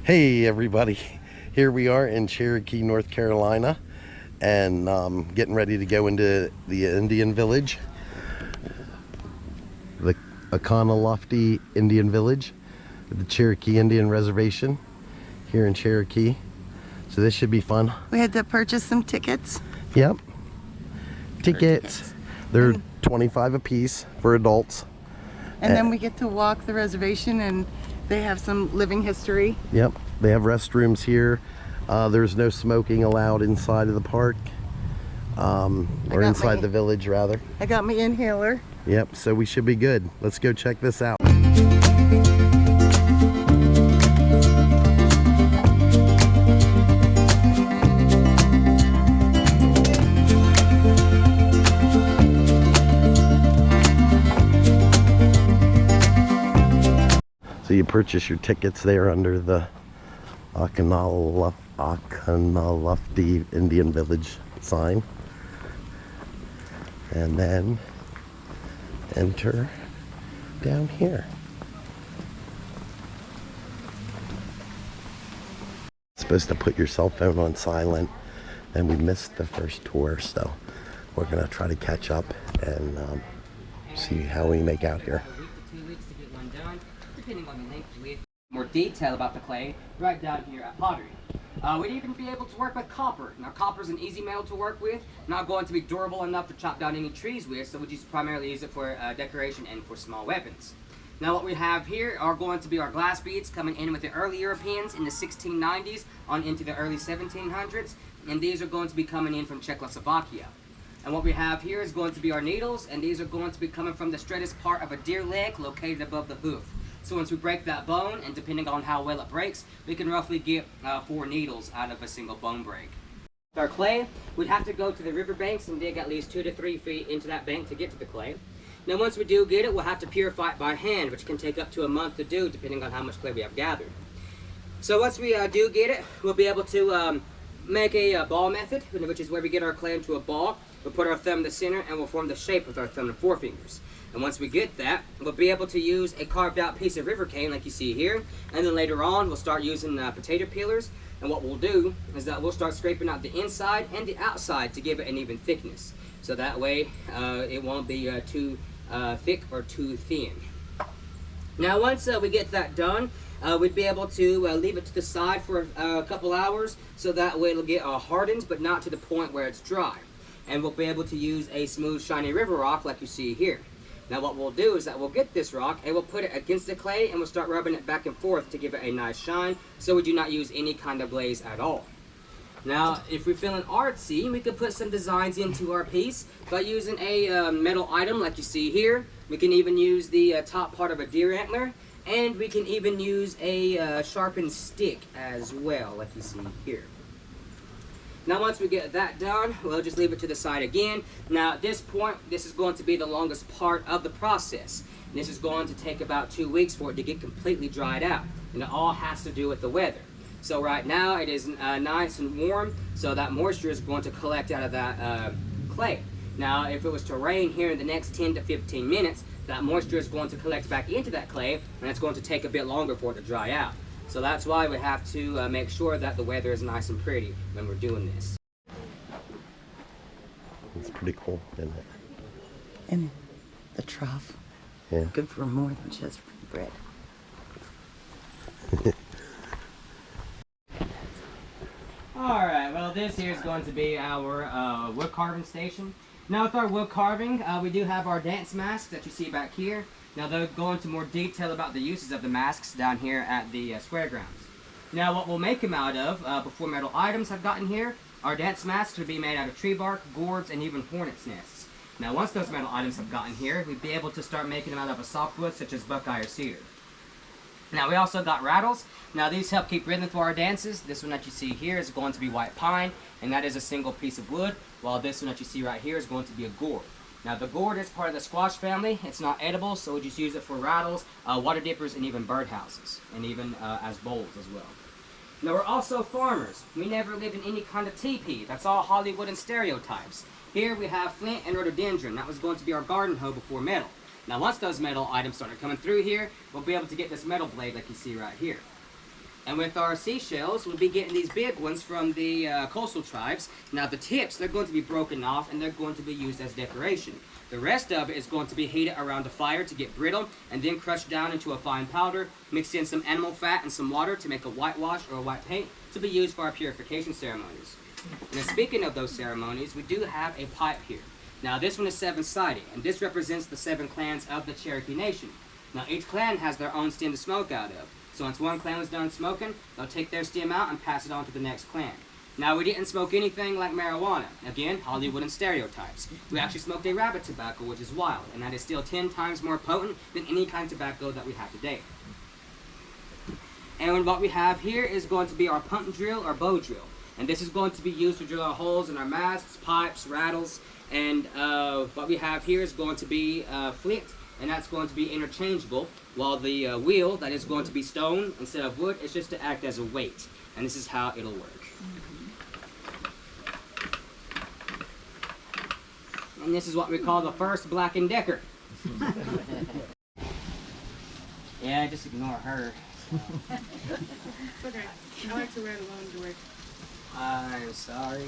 Hey everybody, here we are in Cherokee, North Carolina, and getting ready to go into the Indian Village, the Oconaluftee Indian Village, the Cherokee Indian Reservation here in Cherokee. So this should be fun. We had to purchase some tickets. Yep, tickets. They're $25 a piece for adults. And then we get to walk the reservation, and they have some living history. Yep, they have restrooms here. There's no smoking allowed inside of the park, or inside the village rather. I got my inhaler. Yep, so we should be good. Let's go check this out. So you purchase your tickets there under the Oconaluftee Indian Village sign, and then enter down here. Supposed to put your cell phone on silent, and we missed the first tour, so we're gonna try to catch up and see how we make out here. Depending on the length, we more detail about the clay right down here at pottery. We'd even be able to work with copper. Now, copper is an easy metal to work with, not going to be durable enough to chop down any trees with, so we just primarily use it for decoration and for small weapons. Now, what we have here are going to be our glass beads coming in with the early Europeans in the 1690s on into the early 1700s, and these are going to be coming in from Czechoslovakia. And what we have here is going to be our needles, and these are going to be coming from the stratus part of a deer leg located above the hoof. So once we break that bone, and depending on how well it breaks, we can roughly get 4 needles out of a single bone break. With our clay, we'd have to go to the river banks and dig at least 2 to 3 feet into that bank to get to the clay. Now once we do get it, we'll have to purify it by hand, which can take up to a month to do, depending on how much clay we have gathered. So once we do get it, we'll be able to make a ball method, which is where we get our clay into a ball. We'll put our thumb in the center, and we'll form the shape with our thumb and forefingers. And once we get that, we'll be able to use a carved out piece of river cane like you see here. And then later on, we'll start using potato peelers. And what we'll do is that we'll start scraping out the inside and the outside to give it an even thickness. So that way, it won't be too thick or too thin. Now once we get that done, we'd be able to leave it to the side for a couple hours. So that way it'll get hardened, but not to the point where it's dry. And we'll be able to use a smooth, shiny river rock like you see here. Now what we'll do is that we'll get this rock and we'll put it against the clay, and we'll start rubbing it back and forth to give it a nice shine, so we do not use any kind of glaze at all. Now if we're feeling artsy, we could put some designs into our piece by using a metal item like you see here. We can even use the top part of a deer antler, and we can even use a sharpened stick as well like you see here. Now once we get that done, we'll just leave it to the side again. Now at this point, this is going to be the longest part of the process. And this is going to take about 2 weeks for it to get completely dried out. And it all has to do with the weather. So right now it is nice and warm, so that moisture is going to collect out of that clay. Now if it was to rain here in the next 10 to 15 minutes, that moisture is going to collect back into that clay, and it's going to take a bit longer for it to dry out. So that's why we have to make sure that the weather is nice and pretty when we're doing this. It's pretty cool, isn't it? And the trough. Yeah. Good for more than just bread. Alright, well this here is going to be our wood carving station. Now with our wood carving, we do have our dance masks that you see back here. Now they'll go into more detail about the uses of the masks down here at the square grounds. Now what we'll make them out of, before metal items have gotten here, our dance masks would be made out of tree bark, gourds, and even hornet's nests. Now once those metal items have gotten here, we'd be able to start making them out of a softwood such as buckeye or cedar. Now we also got rattles. Now these help keep rhythm for our dances. This one that you see here is going to be white pine, and that is a single piece of wood, while this one that you see right here is going to be a gourd. Now the gourd is part of the squash family. It's not edible, so we just use it for rattles, water dippers, and even birdhouses, and even as bowls as well. Now we're also farmers. We never lived in any kind of teepee. That's all Hollywood and stereotypes. Here we have flint and rhododendron. That was going to be our garden hoe before metal. Now once those metal items started coming through here, we'll be able to get this metal blade like you see right here. And with our seashells, we'll be getting these big ones from the coastal tribes. Now the tips, they're going to be broken off and they're going to be used as decoration. The rest of it is going to be heated around a fire to get brittle and then crushed down into a fine powder, mixed in some animal fat and some water to make a whitewash or a white paint to be used for our purification ceremonies. And then speaking of those ceremonies, we do have a pipe here. Now this one is 7-sided, and this represents the 7 clans of the Cherokee Nation. Now each clan has their own stem to smoke out of. So once one clan was done smoking, they'll take their stem out and pass it on to the next clan. Now we didn't smoke anything like marijuana. Again, Hollywood and stereotypes. We actually smoked a rabbit tobacco, which is wild, and that is still 10 times more potent than any kind of tobacco that we have today. And what we have here is going to be our punt drill or bow drill. And this is going to be used to drill our holes in our masks, pipes, rattles, and what we have here is going to be flint, and that's going to be interchangeable, while the wheel, that is going to be stone instead of wood, is just to act as a weight. And this is how it'll work. And this is what we call the first Black & Decker. Yeah, just ignore her. It's okay. I like to read alone, George. I'm sorry.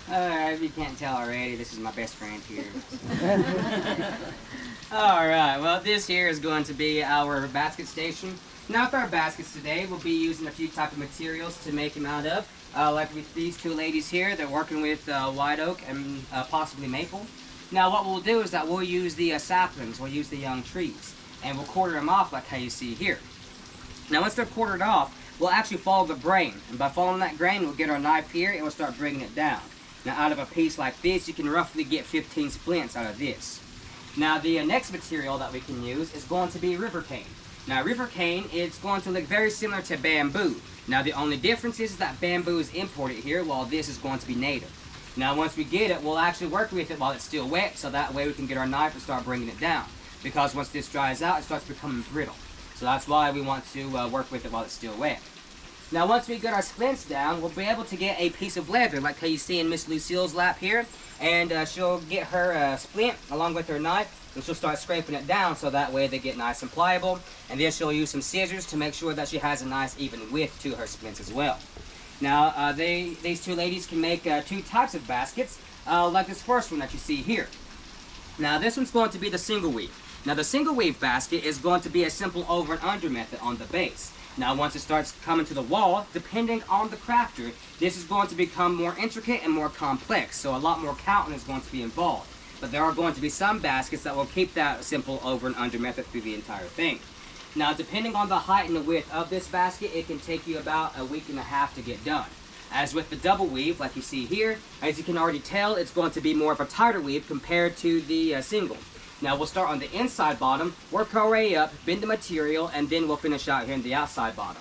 If you can't tell already, this is my best friend here. Alright, well this here is going to be our basket station. Now with our baskets today, we'll be using a few type of materials to make them out of. Like with these 2 ladies here, they're working with white oak and possibly maple. Now what we'll do is that we'll use the saplings, we'll use the young trees, and we'll quarter them off like how you see here. Now once they're quartered off, we'll actually follow the grain, and by following that grain, we'll get our knife here and we'll start bringing it down. Now out of a piece like this, you can roughly get 15 splints out of this. Now the next material that we can use is going to be river cane. Now river cane is going to look very similar to bamboo. Now the only difference is that bamboo is imported here while this is going to be native. Now once we get it, we'll actually work with it while it's still wet, so that way we can get our knife and start bringing it down. Because once this dries out, it starts becoming brittle. So that's why we want to work with it while it's still wet. Now once we get our splints down, we'll be able to get a piece of leather like how you see in Miss Lucille's lap here. And she'll get her splint along with her knife, and she'll start scraping it down so that way they get nice and pliable. And then she'll use some scissors to make sure that she has a nice even width to her splints as well. Now these 2 ladies can make 2 types of baskets, like this first one that you see here. Now this one's going to be the single weave. Now the single weave basket is going to be a simple over and under method on the base. Now once it starts coming to the wall, depending on the crafter, this is going to become more intricate and more complex, so a lot more counting is going to be involved. But there are going to be some baskets that will keep that simple over and under method through the entire thing. Now depending on the height and the width of this basket, it can take you about a week and a half to get done. As with the double weave, like you see here, as you can already tell, it's going to be more of a tighter weave compared to the single. Now we'll start on the inside bottom, work our way up, bend the material, and then we'll finish out here in the outside bottom.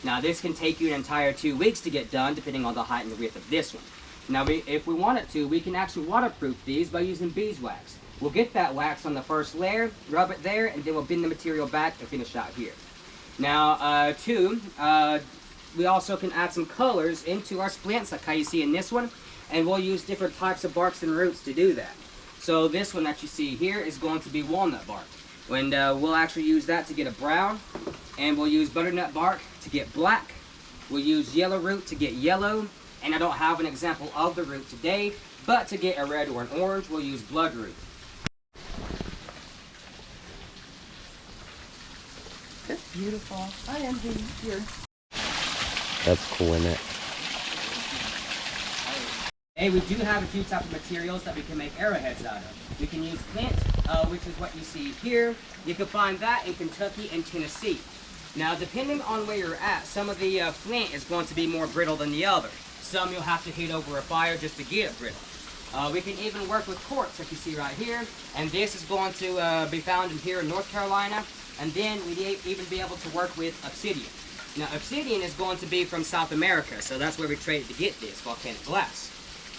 Now this can take you an entire 2 weeks to get done, depending on the height and the width of this one. Now if we wanted to, we can actually waterproof these by using beeswax. We'll get that wax on the first layer, rub it there, and then we'll bend the material back and finish out here. Now we also can add some colors into our splints, like how you see in this one, and we'll use different types of barks and roots to do that. So this one that you see here is going to be walnut bark. And we'll actually use that to get a brown, and we'll use butternut bark to get black. We'll use yellow root to get yellow, and I don't have an example of the root today, but to get a red or an orange, we'll use bloodroot. That's beautiful. I envy your. That's cool, isn't it? Hey, we do have a few types of materials that we can make arrowheads out of. We can use flint, which is what you see here. You can find that in Kentucky and Tennessee. Now, depending on where you're at, some of the flint is going to be more brittle than the other. Some you'll have to heat over a fire just to get it brittle. We can even work with quartz, like you see right here. And this is going to be found in here in North Carolina. And then we'd even be able to work with obsidian. Now, obsidian is going to be from South America, so that's where we traded to get this volcanic glass.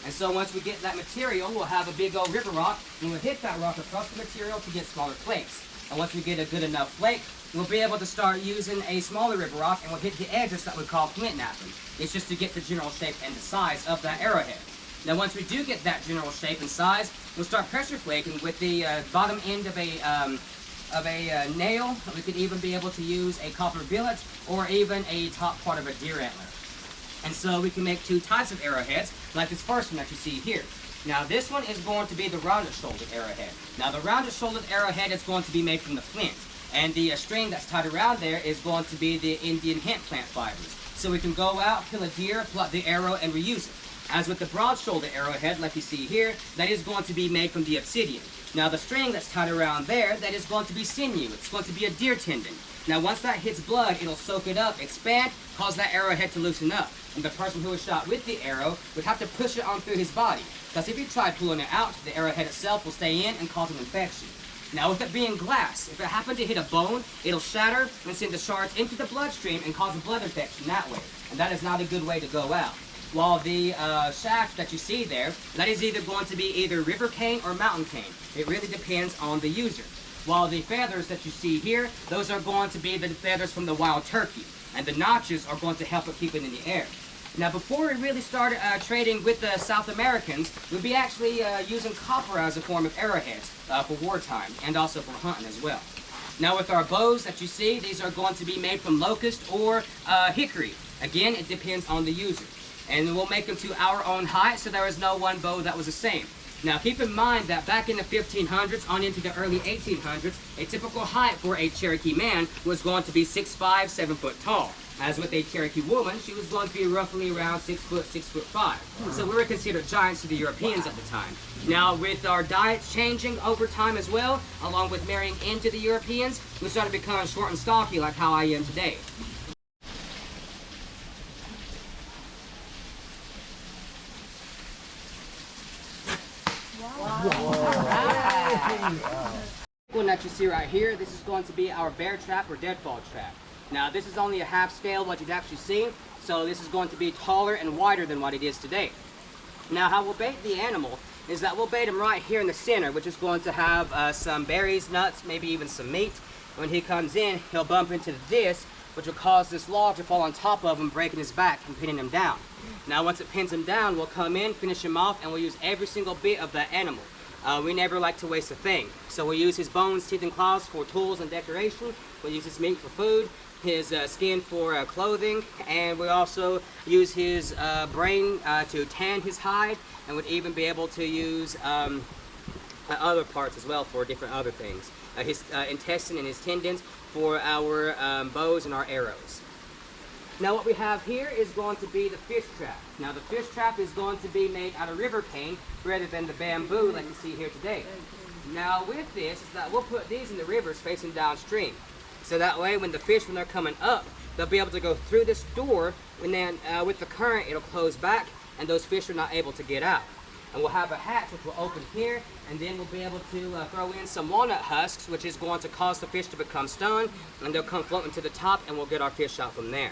And so once we get that material, we'll have a big old river rock, and we'll hit that rock across the material to get smaller flakes. And once we get a good enough flake, we'll be able to start using a smaller river rock, and we'll hit the edges that we call flint napping. It's just to get the general shape and the size of that arrowhead. Now once we do get that general shape and size, we'll start pressure flaking with the bottom end of a of a nail. We could even be able to use a copper billet or even a top part of a deer antler. And so we can make two types of arrowheads, like this first one that you see here. Now this one is going to be the rounded shouldered arrowhead. Now the rounded shouldered arrowhead is going to be made from the flint. And the string that's tied around there is going to be the Indian hemp plant fibers. So we can go out, kill a deer, pluck the arrow, and reuse it. As with the broad shouldered arrowhead, like you see here, that is going to be made from the obsidian. Now the string that's tied around there, that is going to be sinew. It's going to be a deer tendon. Now once that hits blood, it'll soak it up, expand, cause that arrowhead to loosen up. And the person who was shot with the arrow would have to push it on through his body. Because if you try pulling it out, the arrowhead itself will stay in and cause an infection. Now with it being glass, if it happened to hit a bone, it'll shatter and send the shards into the bloodstream and cause a blood infection that way. And that is not a good way to go out. While the shaft that you see there, that is either going to be either river cane or mountain cane. It really depends on the user. While the feathers that you see here, those are going to be the feathers from the wild turkey. And the notches are going to help it keep it in the air. Now before we really started trading with the South Americans, we'd be actually using copper as a form of arrowheads for wartime and also for hunting as well. Now with our bows that you see, these are going to be made from locust or hickory. Again, it depends on the user. And we'll make them to our own height, so there is no one bow that was the same. Now keep in mind that back in the 1500s on into the early 1800s, a typical height for a Cherokee man was going to be 6'5", 7 foot tall. As with a Cherokee woman, she was going to be roughly around 6 foot, 6'5". So we were considered giants to the Europeans at the time. Now with our diets changing over time as well, along with marrying into the Europeans, we started becoming short and stocky like how I am today. One that you see right here, this is going to be our bear trap or deadfall trap. Now this is only a half scale what you'd actually see, so this is going to be taller and wider than what it is today. Now how we'll bait the animal is that we'll bait him right here in the center, which is going to have some berries, nuts, maybe even some meat. When he comes in, he'll bump into this, which will cause this log to fall on top of him, breaking his back and pinning him down. Now once it pins him down, we'll come in, finish him off, and we'll use every single bit of that animal. We never like to waste a thing. So we'll use his bones, teeth, and claws for tools and decoration. We'll use his meat for food, his skin for clothing, and we also use his brain to tan his hide, and would even be able to use other parts as well for different other things. His intestine and his tendons for our bows and our arrows. Now what we have here is going to be the fish trap. Now the fish trap is going to be made out of river cane rather than the bamboo like you see here today. Now with this, we'll put these in the rivers facing downstream. So that way when the fish, when they're coming up, they'll be able to go through this door, and then with the current it'll close back and those fish are not able to get out. And we'll have a hatch which will open here, and then we'll be able to throw in some walnut husks, which is going to cause the fish to become stunned, and they'll come floating to the top, and we'll get our fish out from there.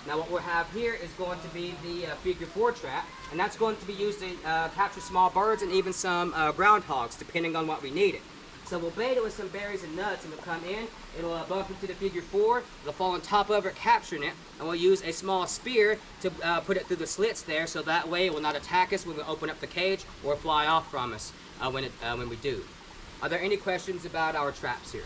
Now what we'll have here is going to be the figure 4 trap, and that's going to be used to capture small birds and even some groundhogs, depending on what we need it. So we'll bait it with some berries and nuts, and it'll come in, it'll bump into the figure 4, it'll fall on top of it, capturing it, and we'll use a small spear to put it through the slits there, so that way it will not attack us when we open up the cage or fly off from us when we do. Are there any questions about our traps here?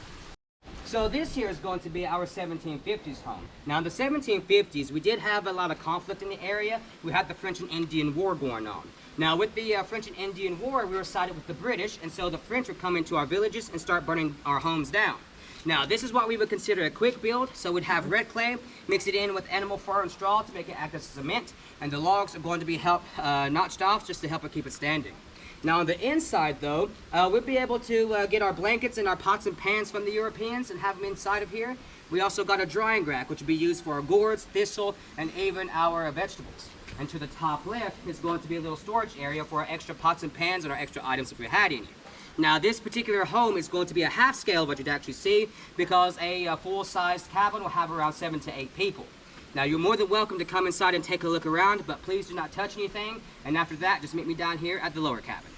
So this here is going to be our 1750s home. Now in the 1750s, we did have a lot of conflict in the area. We had the French and Indian War going on. Now with the French and Indian War, we were sided with the British, and so the French would come into our villages and start burning our homes down. Now this is what we would consider a quick build, so we'd have red clay, mix it in with animal fur and straw to make it act as cement, and the logs are going to be notched off just to help it keep it standing. Now on the inside though, we'll be able to get our blankets and our pots and pans from the Europeans and have them inside of here. We also got a drying rack, which will be used for our gourds, thistle, and even our vegetables. And to the top left is going to be a little storage area for our extra pots and pans and our extra items if we had any. Now this particular home is going to be a half scale of what you'd actually see, because a full-sized cabin will have around 7 to 8 people. Now you're more than welcome to come inside and take a look around, but please do not touch anything, and after that just meet me down here at the lower cabin.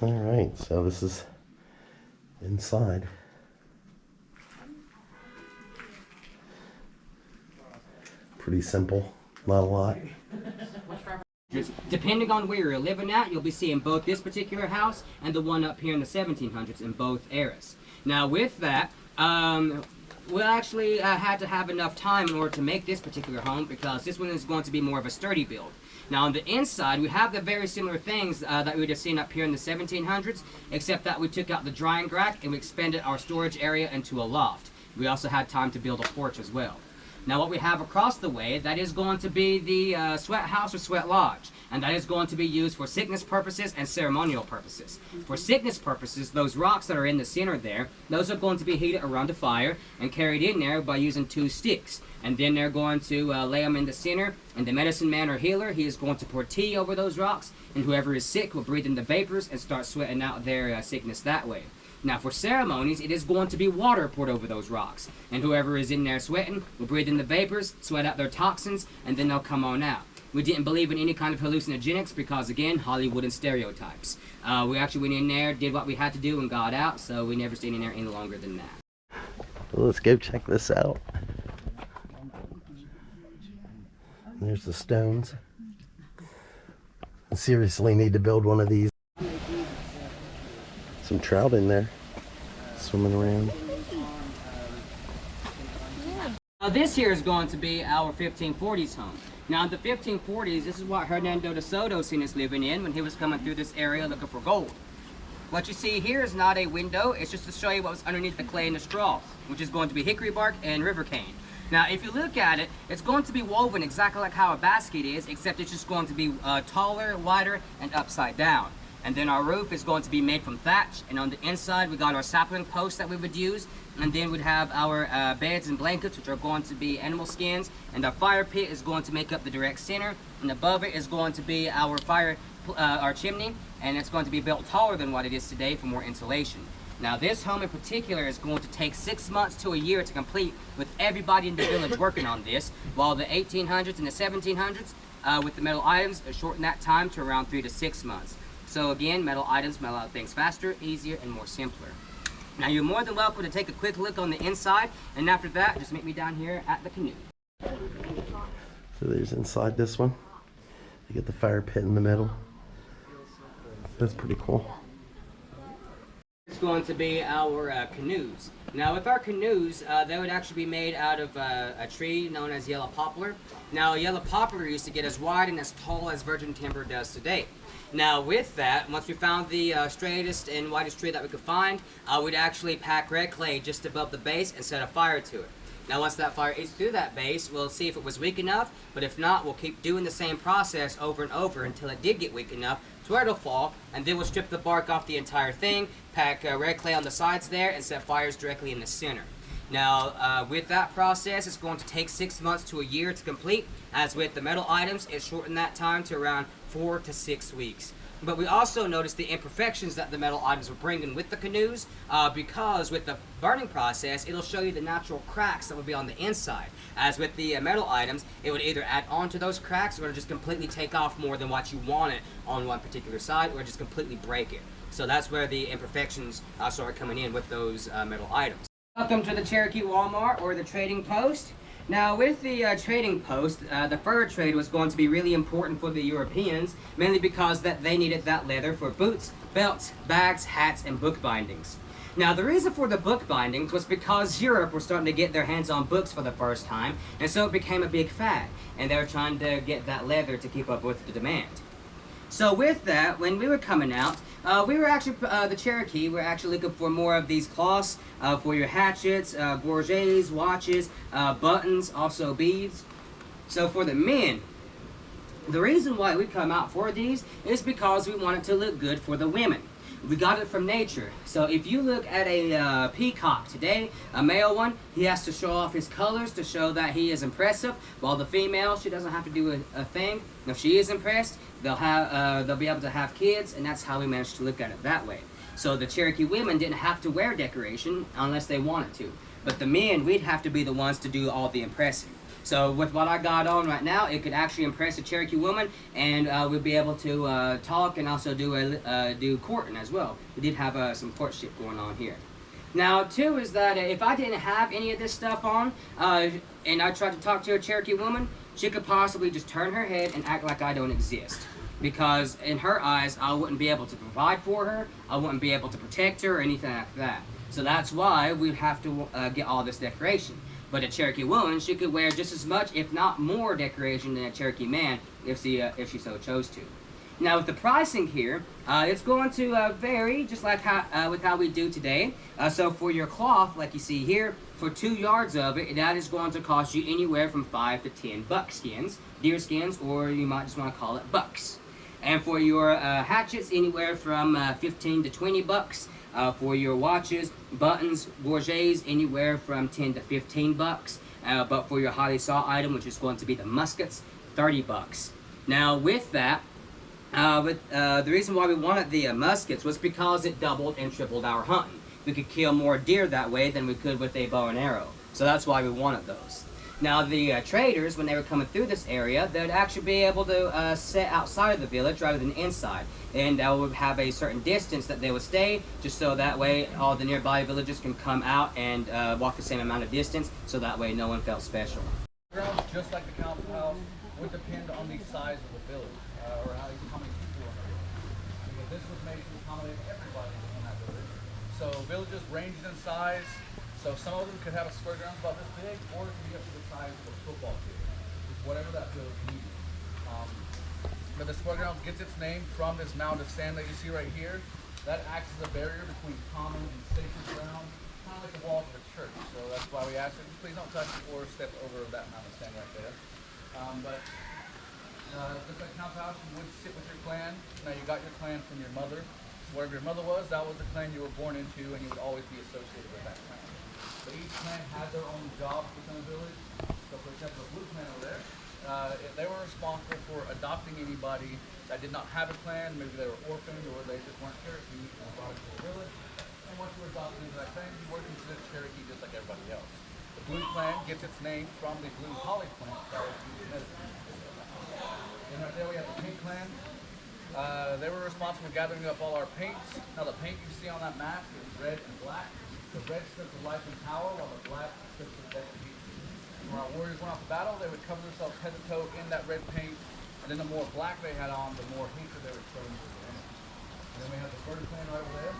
All right, so this is inside. Pretty simple, not a lot. Depending on where you're living at, you'll be seeing both this particular house and the one up here in the 1700s in both eras. Now with that, we actually had to have enough time in order to make this particular home because this one is going to be more of a sturdy build. Now on the inside, we have the very similar things that we would have seen up here in the 1700s, except that we took out the drying rack and we expanded our storage area into a loft. We also had time to build a porch as well. Now what we have across the way, that is going to be the sweat house or sweat lodge. And that is going to be used for sickness purposes and ceremonial purposes. For sickness purposes, those rocks that are in the center there, those are going to be heated around a fire and carried in there by using 2 sticks. And then they're going to lay them in the center, and the medicine man or healer, he is going to pour tea over those rocks, and whoever is sick will breathe in the vapors and start sweating out their sickness that way. Now for ceremonies, it is going to be water poured over those rocks, and whoever is in there sweating will breathe in the vapors, sweat out their toxins, and then they'll come on out. We didn't believe in any kind of hallucinogenics because, again, Hollywood and stereotypes. We actually went in there, did what we had to do, and got out, so we never stayed in there any longer than that. Well, let's go check this out. There's the stones. I seriously need to build one of these. Some trout in there, swimming around. Now this here is going to be our 1540s home. Now in the 1540s, this is what Hernando de Soto seen us living in when he was coming through this area looking for gold. What you see here is not a window, it's just to show you what was underneath the clay and the straw, which is going to be hickory bark and river cane. Now if you look at it, it's going to be woven exactly like how a basket is, except it's just going to be taller, wider, and upside down. And then our roof is going to be made from thatch, and on the inside we got our sapling posts that we would use, and then we'd have our beds and blankets, which are going to be animal skins, and our fire pit is going to make up the direct center, and above it is going to be our our chimney, and it's going to be built taller than what it is today for more insulation. Now this home in particular is going to take 6 months to a year to complete, with everybody in the village working on this, while the 1800s and the 1700s with the metal items shorten that time to around 3 to 6 months. So again, metal items make a lot of things faster, easier, and more simpler. Now you're more than welcome to take a quick look on the inside, and after that, just meet me down here at the canoe. So there's inside this one. You get the fire pit in the middle. That's pretty cool. It's going to be our canoes. Now with our canoes, they would actually be made out of a tree known as yellow poplar. Now yellow poplar used to get as wide and as tall as virgin timber does today. Now with that, once we found the straightest and widest tree that we could find, we'd actually pack red clay just above the base and set a fire to it. Now once that fire eats through that base, we'll see if it was weak enough, but if not, we'll keep doing the same process over and over until it did get weak enough to where it'll fall, and then we'll strip the bark off the entire thing, pack red clay on the sides there, and set fires directly in the center. Now, with that process, it's going to take 6 months to a year to complete. As with the metal items, it shortened that time to around 4 to 6 weeks. But we also noticed the imperfections that the metal items were bringing with the canoes, because with the burning process, it'll show you the natural cracks that will be on the inside. As with the metal items, it would either add on to those cracks or just completely take off more than what you wanted on one particular side, or just completely break it. So that's where the imperfections started coming in with those metal items. Welcome to the Cherokee Walmart, or the trading post. Now with the trading post, the fur trade was going to be really important for the Europeans, mainly because that they needed that leather for boots, belts, bags, hats, and book bindings. Now the reason for the book bindings was because Europe were starting to get their hands on books for the first time, and so it became a big fad, and they were trying to get that leather to keep up with the demand. So with that, when we were coming out, we were actually, the Cherokee, we're actually looking for more of these cloths for your hatchets, gorgets, watches, buttons, also beads. So for the men, the reason why we come out for these is because we want it to look good for the women. We got it from nature. So if you look at a peacock today, a male one, he has to show off his colors to show that he is impressive, while the female, she doesn't have to do a thing. And if she is impressed, they'll be able to have kids, and that's how we managed to look at it that way. So the Cherokee women didn't have to wear decoration unless they wanted to. But the men, we'd have to be the ones to do all the impressing. So with what I got on right now, it could actually impress a Cherokee woman, and we'll be able to talk and also do courting as well. We did have some courtship going on here. Now, too, is that if I didn't have any of this stuff on, and I tried to talk to a Cherokee woman, she could possibly just turn her head and act like I don't exist. Because in her eyes, I wouldn't be able to provide for her, I wouldn't be able to protect her or anything like that. So that's why we have to get all this decoration. But a Cherokee woman, she could wear just as much, if not more, decoration than a Cherokee man if she so chose to. Now with the pricing here, it's going to vary just like with how we do today. So for your cloth, like you see here, for 2 yards of it, that is going to cost you anywhere from 5 to 10 buck skins, deer skins, or you might just want to call it bucks. And for your hatchets, anywhere from 15 to 20 bucks. For your watches, buttons, gorgets, anywhere from 10 to 15 bucks. But for your highly sought item, which is going to be the muskets, 30 bucks. Now with that, the reason why we wanted the muskets was because it doubled and tripled our hunting. We could kill more deer that way than we could with a bow and arrow. So that's why we wanted those. Now the traders, when they were coming through this area, they'd actually be able to sit outside of the village rather than inside. And they would have a certain distance that they would stay, just so that way all the nearby villages can come out and walk the same amount of distance, so that way no one felt special. Just like the council house, would depend on the size of the village, or how many people in the village. Because this was made to accommodate everybody in that village. So villages ranged in size. So some of them could have a square ground about this big, or it could be up to the size of a football field, whatever that village needed. But the square ground gets its name from this mound of sand that you see right here. That acts as a barrier between common and sacred ground, kind of like the walls of a church. So that's why we ask you, please don't touch or step over that mound of sand right there. Just like council house, you would sit with your clan. Now you got your clan from your mother. So wherever your mother was, that was the clan you were born into, and you would always be associated with that clan. But each clan had their own job within the village. So for example, the blue clan over there, if they were responsible for adopting anybody that did not have a clan, maybe they were orphaned or they just weren't Cherokee, and brought it to the village. And once you were adopted into that clan, you were considered Cherokee just like everybody else. The blue clan gets its name from the blue holly plant that was used in medicine. And right there we have the pink clan. They were responsible for gathering up all our paints. Now the paint you see on that map is red and black. The red stood for life and power, while the black stood for death and peace. When our warriors went off to battle, they would cover themselves head to toe in that red paint, and then the more black they had on, the more hatred they were showing to the enemy. And then we have the bird clan right over there.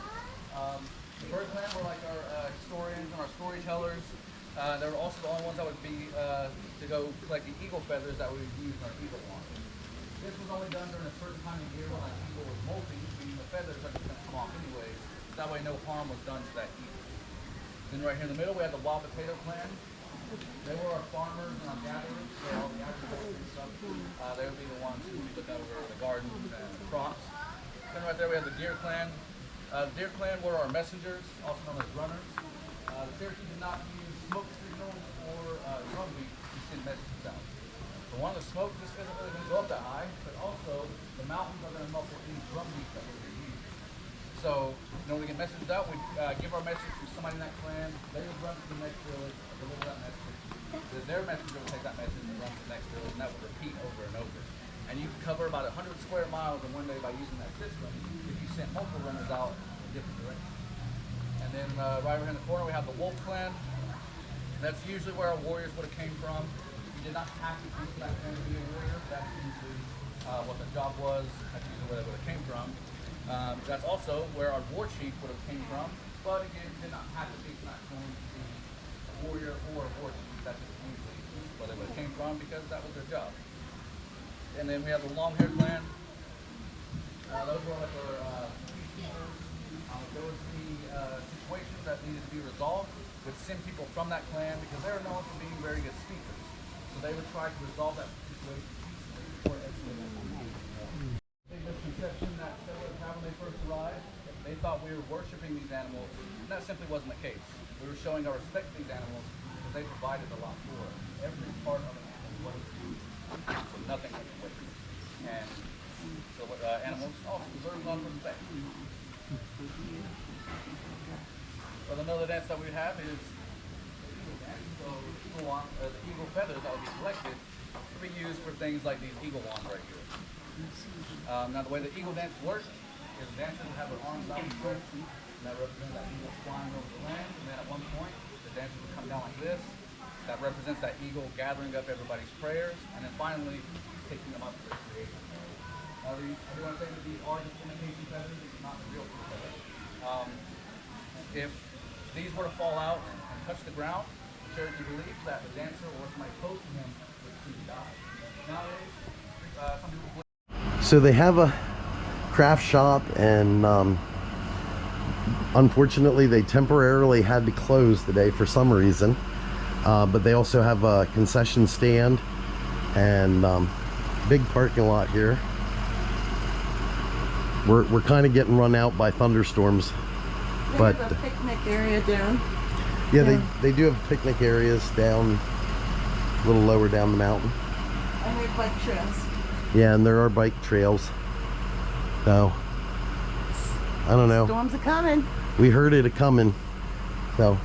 The bird clan were like our historians and our storytellers. They were also the only ones that would be to go collect the eagle feathers that we would use in our eagle wand. This was only done during a certain time of year when that eagle was molting, meaning the feathers are just going to come off anyways. That way no harm was done to that eagle. Then right here in the middle we have the wild potato clan. They were our farmers and our gatherers, so all the agriculture and stuff. They would be the ones who look over the gardens and the crops. Then right there we have the deer clan. The deer clan were our messengers, also known as runners. The Cherokee did not use smoke signals or drum beats to send messages out. For one, the smoke just isn't really going to go up that high, but also the mountains are going to muffle any drum beats that we're going to use. So, in order to get messages out, we give our message to somebody in that clan. They would run to the next village, deliver that message. Their messenger would take that message and run to the next village, and that would repeat over and over. And you could cover about 100 square miles in one day by using that system if you sent multiple runners out in different directions. And then right over here in the corner, we have the wolf clan. That's usually where our warriors would have came from. You did not have to come to that clan to be a warrior. That's usually what the job was. That's usually where they would have came from. That's also where our war chief would have came from, but again, did not have to be not going to be a warrior or a war chief. That's just usually where they would have came from because that was their job. And then we have the long-haired clan. Those were like our peacekeepers. There was the situations that needed to be resolved, would send people from that clan because they were known for being very good speakers. So they would try to resolve that situation peacefully before it escalated. Big misconception that settlers had when they first arrived, they thought we were worshiping these animals, and that simply wasn't the case. We were showing our respect to these animals because they provided a lot for us. Every part of an animal was used, so nothing was wasted. And so animals also deserve a lot of respect. Well, another dance that we have is the eagle dance. So the eagle feathers that would be collected to be used for things like these eagle wands right here. Now the way the eagle dance works is the dancers will have their arms out stretched, and that represents that eagle flying over the land, and then at one point the dancers will come down like this, that represents that eagle gathering up everybody's prayers, and then finally taking them up to the creation. Now, I do want to say that these are just imitation feathers, these are not the real feathers. If these were to fall out and touch the ground, Cherokee believes that the dancer or somebody close to him would soon die. Nowadays, some people believe. So they have a craft shop, and unfortunately they temporarily had to close today for some reason, but they also have a concession stand and big parking lot here. We're kind of getting run out by thunderstorms, but They have a picnic area down. yeah, they do have picnic areas down a little lower down the mountain. And they have bike trails. Yeah, and there are bike trails. So I don't know. Storms are coming. We heard it a-coming. So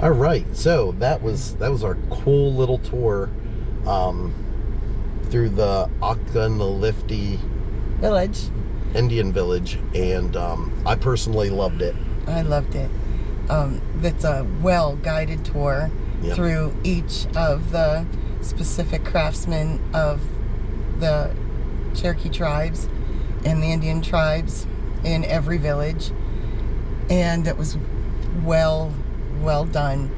all right, so that was our cool little tour through the Oconaluftee Village. Indian Village, and I personally loved it. I loved it. That's a well-guided tour Yep. through each of the specific craftsmen of the Cherokee tribes and the Indian tribes in every village, and it was well done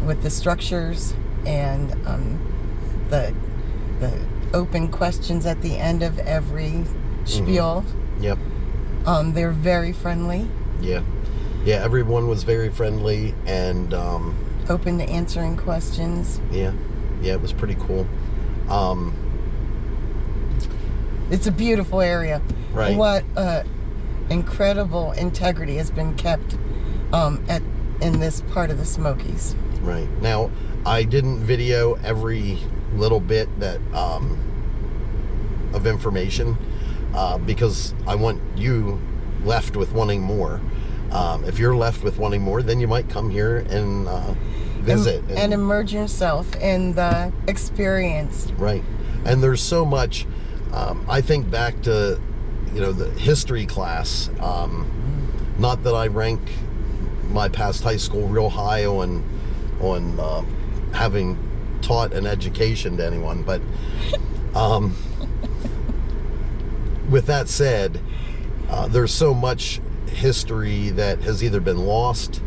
with the structures and the open questions at the end of every spiel. Yep. They're very friendly, Yeah, everyone was very friendly, and open to answering questions. yeah, it was pretty cool. It's a beautiful area. Right. What incredible integrity has been kept in this part of the Smokies. Right. Now, I didn't video every little bit that of information because I want you left with wanting more. If you're left with wanting more, then you might come here and visit and immerse yourself in the experience. Right. And there's so much. I think back to, the history class. Not that I rank my past high school real high on having taught an education to anyone, but with that said, there's so much history that has either been lost,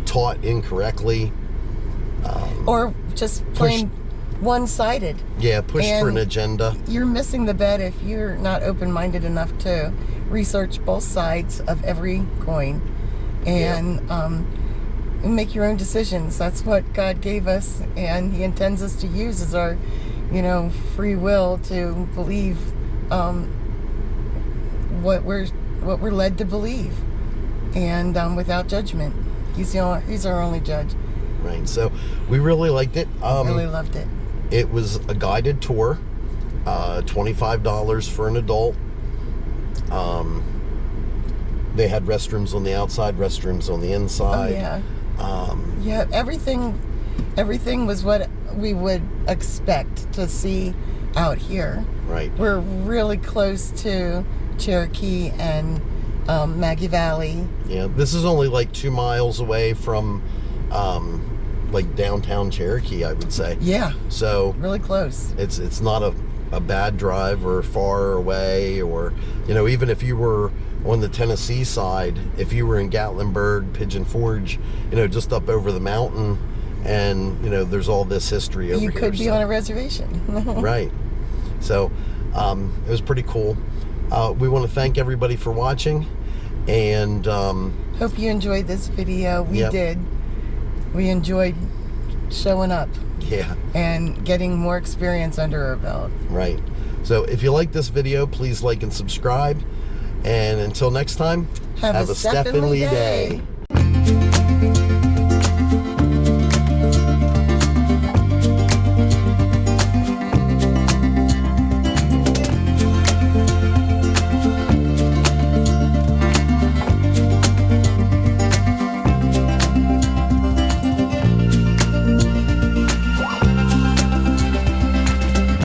taught incorrectly, Or just plain one-sided. yeah, pushed for an And agenda. You're missing the bet if you're not open-minded enough to research both sides of every coin and make your own decisions. That's what God gave us, and He intends us to use as our, free will to believe what we're led to believe, and without judgment. He's our only judge. Right. So we really liked it. Really loved it. It was a guided tour, $25 for an adult. They had restrooms on the outside, restrooms on the inside. Oh yeah. Everything was what we would expect to see out here. Right. We're really close to Cherokee and Maggie Valley. Yeah. This is only like 2 miles away from like downtown Cherokee, I would say. Yeah. So Really close. it's not a bad drive or far away, or even if you were on the Tennessee side, if you were in Gatlinburg, Pigeon Forge, just up over the mountain, and there's all this history over You here. could be on a reservation. Right. So it was pretty cool. We want to thank everybody for watching, and Hope you enjoyed this video. We Yep. did. We enjoyed showing up yeah, and getting more experience under our belt. right. So if you like this video, please like and subscribe, and until next time, Have a Steph-n-Lee Steph-n-Lee day.